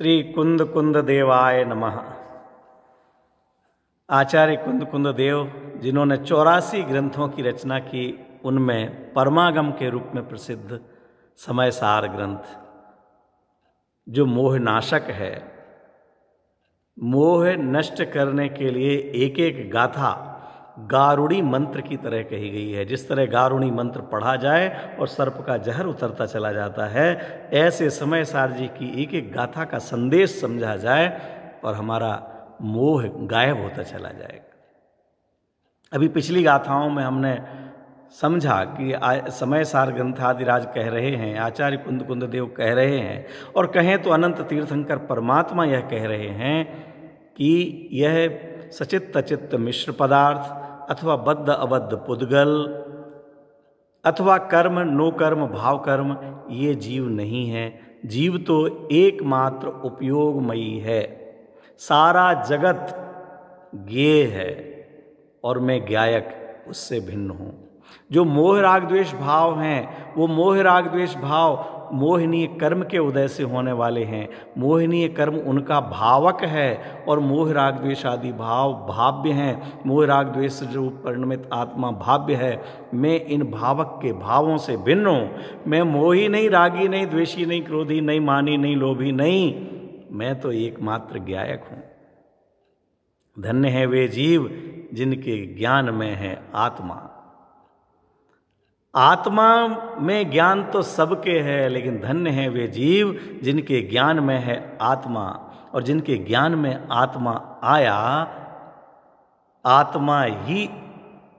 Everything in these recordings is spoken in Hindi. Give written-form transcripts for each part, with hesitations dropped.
श्री कुंद कुंद देवाय नमः। आचार्य कुंद कुंद देव जिन्होंने 84 ग्रंथों की रचना की, उनमें परमागम के रूप में प्रसिद्ध समय सार ग्रंथ जो मोहनाशक है, मोह नष्ट करने के लिए एक एक गाथा गारुड़ी मंत्र की तरह कही गई है। जिस तरह गारुड़ी मंत्र पढ़ा जाए और सर्प का जहर उतरता चला जाता है, ऐसे समय सार जी की एक एक गाथा का संदेश समझा जाए और हमारा मोह गायब होता चला जाएगा। अभी पिछली गाथाओं में हमने समझा कि समय सार ग्रंथादिराज कह रहे हैं, आचार्य कुंद कुंद देव कह रहे हैं, और कहें तो अनंत तीर्थंकर परमात्मा यह कह रहे हैं कि यह सचित्त चित्त मिश्र पदार्थ अथवा बद्ध अबद्ध पुद्गल अथवा कर्म नो कर्म भाव कर्म ये जीव नहीं है। जीव तो एकमात्र उपयोगमयी है। सारा जगत ज्ञेय है और मैं ज्ञायक उससे भिन्न हूँ। जो मोह राग द्वेष भाव हैं, वो मोह राग द्वेष भाव मोहनीय कर्म के उदय से होने वाले हैं। मोहनीय कर्म उनका भावक है और मोह राग द्वेष आदि भाव भाव्य हैं। मोह राग द्वेष रूप परिणमित आत्मा भाव्य है। मैं इन भावक के भावों से भिन्न हूँ। मैं मोही नहीं, रागी नहीं, द्वेषी नहीं, क्रोधी नहीं, मानी नहीं, लोभी नहीं। मैं तो एकमात्र ज्ञायक हूँ। धन्य है वे जीव जिनके ज्ञान में है आत्मा। आत्मा में ज्ञान तो सबके है, लेकिन धन्य है वे जीव जिनके ज्ञान में है आत्मा। और जिनके ज्ञान में आत्मा आया, आत्मा ही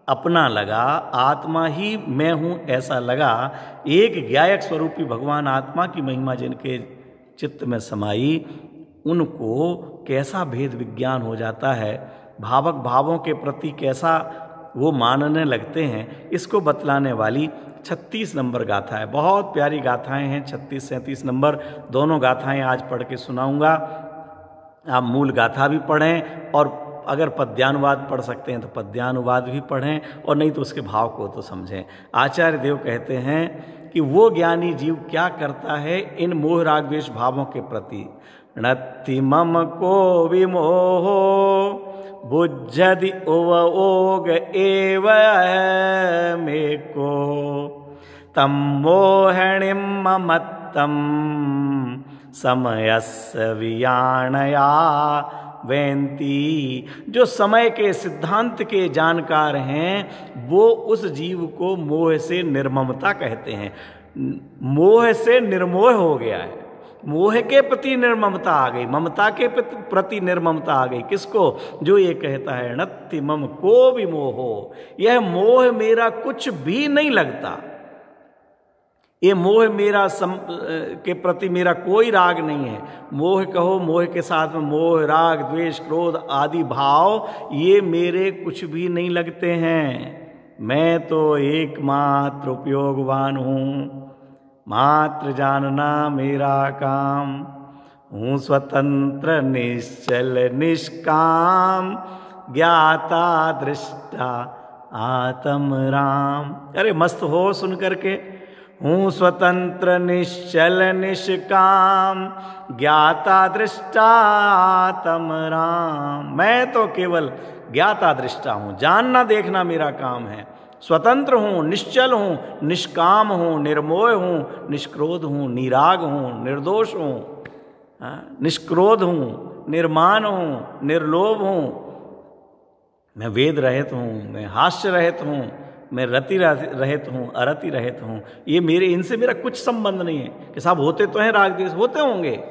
अपना लगा, आत्मा ही मैं हूँ ऐसा लगा। एक ज्ञायक स्वरूपी भगवान आत्मा की महिमा जिनके चित्त में समाई, उनको कैसा भेद विज्ञान हो जाता है, भावक भावों के प्रति कैसा वो मानने लगते हैं, इसको बतलाने वाली 36 नंबर गाथा है। बहुत प्यारी गाथाएं हैं, 36-37 नंबर दोनों गाथाएं आज पढ़ के सुनाऊंगा। आप मूल गाथा भी पढ़ें और अगर पद्यानुवाद पढ़ सकते हैं तो पद्यानुवाद भी पढ़ें, और नहीं तो उसके भाव को तो समझें। आचार्य देव कहते हैं कि वो ज्ञानी जीव क्या करता है इन मोह राग द्वेष भावों के प्रति। नत्ति मम को विमोहो बुद्धि उवोग एव मेको तम मोहणिम ममत्तम समयस्य वियाणया वेंती। जो समय के सिद्धांत के जानकार हैं, वो उस जीव को मोह से निर्ममता कहते हैं। मोह से निर्मोह हो गया है, मोह के प्रति निर्ममता आ गई, ममता के प्रति निर्ममता आ गई। किसको? जो ये कहता है नत्ति मम को भी मोहो, यह मोह मेरा कुछ भी नहीं लगता। ये मोह मेरा के प्रति मेरा कोई राग नहीं है। मोह कहो, मोह के साथ में मोह राग द्वेष क्रोध आदि भाव ये मेरे कुछ भी नहीं लगते हैं। मैं तो एकमात्र उपयोगवान हूँ, मात्र जानना मेरा काम। हूँ स्वतंत्र निश्चल निष्काम, ज्ञाता दृष्टा आत्म राम। अरे मस्त हो सुन करके। हूँ स्वतंत्र निश्चल निष्काम, ज्ञाता दृष्टा आत्म राम। मैं तो केवल ज्ञाता दृष्टा हूँ, जानना देखना मेरा काम है। स्वतंत्र हूँ, निश्चल हूँ, निष्काम हूँ, निर्मोह हूँ, निष्क्रोध हूँ, निराग हूँ, निर्दोष हूँ, निष्क्रोध हूँ, निर्मान हूँ, निर्लोभ हूँ। मैं वेद रहित हूँ, मैं हास्य रहित हूँ, मैं रति रहित हूँ, अरति रहित हूँ। ये मेरे, इनसे मेरा कुछ संबंध नहीं है। कि साहब होते तो हैं राग द्वेष, होते होंगे।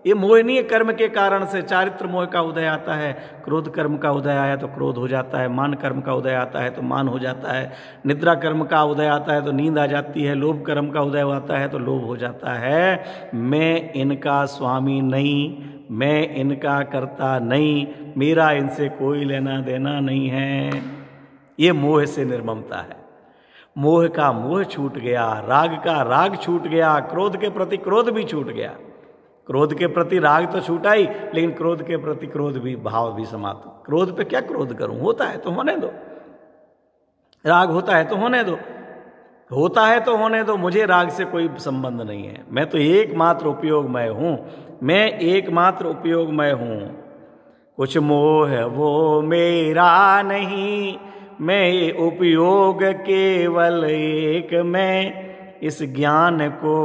ये मोहनीय कर्म के कारण से चारित्र मोह का उदय आता है। क्रोध कर्म का उदय आया तो क्रोध हो जाता है, मान कर्म का उदय आता है तो मान हो जाता है, निद्रा कर्म का उदय आता है तो नींद आ जाती है, लोभ कर्म का उदय आता है तो लोभ हो जाता है। मैं इनका स्वामी नहीं, मैं इनका कर्ता नहीं, मेरा इनसे कोई लेना देना नहीं है। ये मोह से निर्ममता है। मोह का मोह छूट गया, राग का राग छूट गया, क्रोध के प्रति क्रोध भी छूट गया। क्रोध के प्रति राग तो छूटा ही, लेकिन क्रोध के प्रति क्रोध भी भाव भी समाप्त। क्रोध पे क्या क्रोध करूं, होता है तो होने दो। राग होता है तो होने दो। होता है तो होने दो, मुझे राग से कोई संबंध नहीं है। मैं तो एकमात्र उपयोगमय हूं, मैं एकमात्र उपयोगमय हूं। कुछ मोह वो मेरा नहीं, मैं उपयोग केवल एक मैं। इस ज्ञान को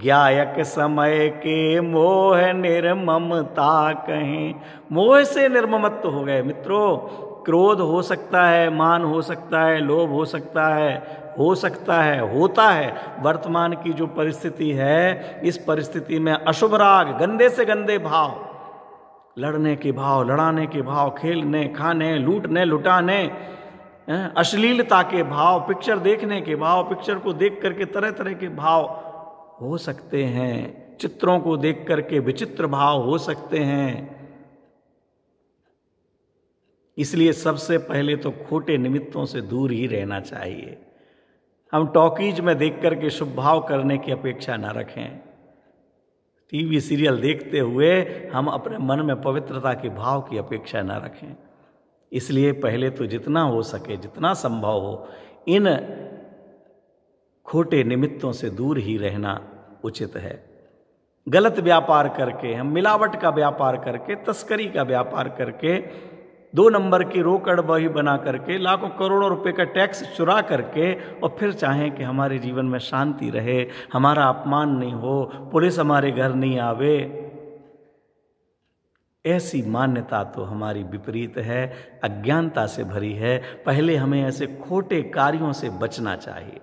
ज्ञायक समय के मोह निर्ममता कहें। मोह से निर्ममत्व हो गए मित्रों। क्रोध हो सकता है, मान हो सकता है, लोभ हो सकता है, होता है। वर्तमान की जो परिस्थिति है, इस परिस्थिति में अशुभ राग, गंदे से गंदे भाव, लड़ने के भाव, लड़ाने के भाव, खेलने खाने, लूटने लुटाने, अश्लीलता के भाव, पिक्चर देखने के भाव, पिक्चर को देख करके तरह तरह के भाव हो सकते हैं, चित्रों को देख करके विचित्र भाव हो सकते हैं। इसलिए सबसे पहले तो खोटे निमित्तों से दूर ही रहना चाहिए। हम टॉकीज में देख करके शुभ भाव करने की अपेक्षा न रखें। टीवी सीरियल देखते हुए हम अपने मन में पवित्रता के भाव की अपेक्षा न रखें। इसलिए पहले तो जितना हो सके, जितना संभव हो, इन खोटे निमित्तों से दूर ही रहना उचित है। गलत व्यापार करके, हम मिलावट का व्यापार करके, तस्करी का व्यापार करके, 2 नंबर की रोकड़ बही बना करके, लाखों करोड़ों रुपए का टैक्स चुरा करके, और फिर चाहें कि हमारे जीवन में शांति रहे, हमारा अपमान नहीं हो, पुलिस हमारे घर नहीं आवे, ऐसी मान्यता तो हमारी विपरीत है, अज्ञानता से भरी है। पहले हमें ऐसे खोटे कार्यों से बचना चाहिए,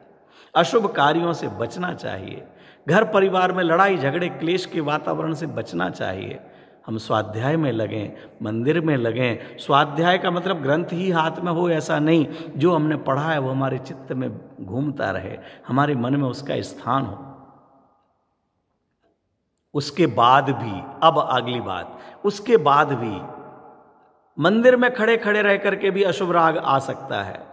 अशुभ कार्यों से बचना चाहिए, घर परिवार में लड़ाई झगड़े क्लेश के वातावरण से बचना चाहिए। हम स्वाध्याय में लगें, मंदिर में लगें। स्वाध्याय का मतलब ग्रंथ ही हाथ में हो ऐसा नहीं, जो हमने पढ़ा है वो हमारे चित्त में घूमता रहे, हमारे मन में उसका स्थान हो। उसके बाद भी, अब अगली बात, उसके बाद भी मंदिर में खड़े खड़े रह करके भी अशुभ राग आ सकता है।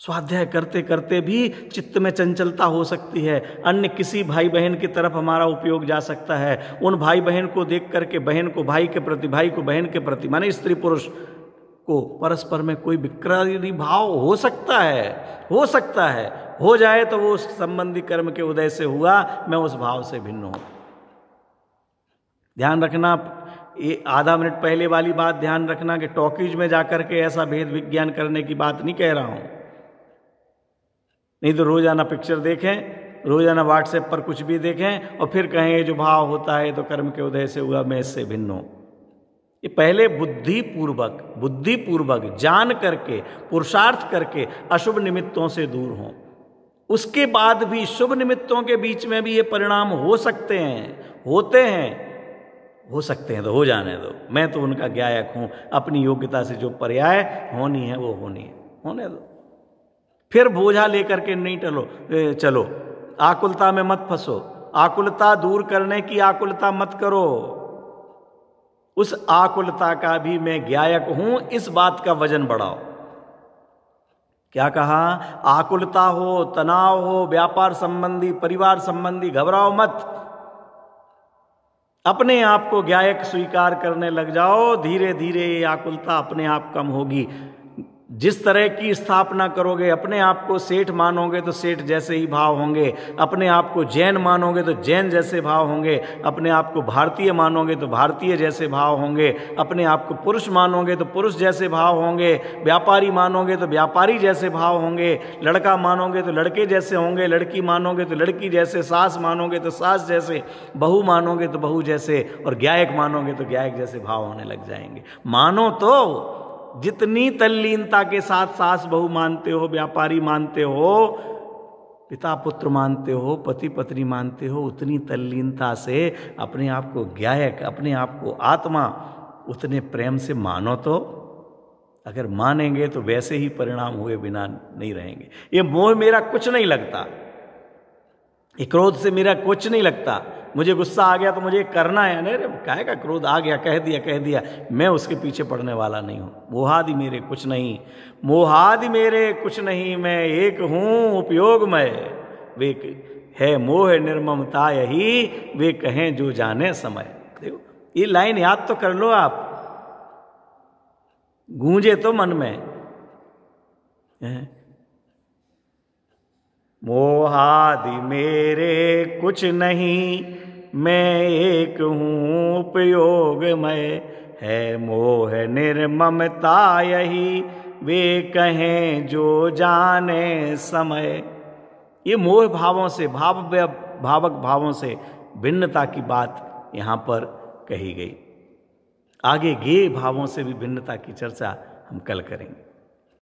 स्वाध्याय करते करते भी चित्त में चंचलता हो सकती है। अन्य किसी भाई बहन की तरफ हमारा उपयोग जा सकता है। उन भाई बहन को देख करके बहन को भाई के प्रति, भाई को बहन के प्रति, माने स्त्री पुरुष को परस्पर में कोई विकृति भाव हो सकता है, हो जाए तो वो उस संबंधी कर्म के उदय से हुआ, मैं उस भाव से भिन्न हूं। ध्यान रखना, ये आधा मिनट पहले वाली बात ध्यान रखना कि टॉकीज में जाकर के ऐसा भेद विज्ञान करने की बात नहीं कह रहा हूं। नहीं तो रोजाना पिक्चर देखें, रोजाना व्हाट्सएप पर कुछ भी देखें और फिर कहें जो भाव होता है तो कर्म के उदय से हुआ, मैं इससे भिन्न हूं। ये पहले बुद्धिपूर्वक जान करके, पुरुषार्थ करके अशुभ निमित्तों से दूर हों। उसके बाद भी शुभ निमित्तों के बीच में भी ये परिणाम हो सकते हैं, हो सकते हैं तो हो जाने दो। मैं तो उनका ज्ञायक हूं, अपनी योग्यता से जो पर्याय होनी है वो होने दो। फिर बोझा लेकर के नहीं चलो, आकुलता में मत फंसो, आकुलता दूर करने की आकुलता मत करो। उस आकुलता का भी मैं ज्ञायक हूं, इस बात का वजन बढ़ाओ। क्या कहा? आकुलता हो, तनाव हो, व्यापार संबंधी, परिवार संबंधी, घबराओ मत। अपने आप को ज्ञायक स्वीकार करने लग जाओ। धीरे धीरे ये आकुलता अपने आप कम होगी। जिस तरह की स्थापना करोगे, अपने आप को सेठ मानोगे तो सेठ जैसे ही भाव होंगे, अपने आप को जैन मानोगे तो जैन जैसे भाव होंगे, अपने आप को भारतीय मानोगे तो भारतीय जैसे भाव होंगे, अपने आप को पुरुष मानोगे तो पुरुष जैसे भाव होंगे, व्यापारी मानोगे तो व्यापारी जैसे भाव होंगे, लड़का मानोगे तो लड़के जैसे होंगे, लड़की मानोगे तो लड़की जैसे, सास मानोगे तो सास जैसे, बहू मानोगे तो बहू जैसे, और ज्ञायक मानोगे तो ज्ञायक जैसे भाव होने लग जाएंगे। मानो तो जितनी तल्लीनता के साथ सास बहू मानते हो, व्यापारी मानते हो, पिता पुत्र मानते हो, पति पत्नी मानते हो, उतनी तल्लीनता से अपने आप को ज्ञायक, अपने आप को आत्मा, उतने प्रेम से मानो तो। अगर मानेंगे तो वैसे ही परिणाम हुए बिना नहीं रहेंगे। ये मोह मेरा कुछ नहीं लगता, ये क्रोध से मेरा कुछ नहीं लगता। मुझे गुस्सा आ गया तो मुझे करना है, नहीं काहे का क्रोध आ गया, कह दिया, मैं उसके पीछे पड़ने वाला नहीं हूं। मोहादि मेरे कुछ नहीं, मैं एक हूं उपयोगमय। वे है मोह निर्ममता यही, वे कहें जो जाने समय। देखो ये लाइन याद तो कर लो आप, गूंजे तो मन में। मोहादि मेरे कुछ नहीं, मैं एक हूँ उपयोगमय। है मोह निर्ममता यही, वे कहें जो जाने समय। ये मोह भावों से, भावक भावों से भिन्नता की बात यहाँ पर कही गई। आगे गेय भावों से भी भिन्नता की चर्चा हम कल करेंगे।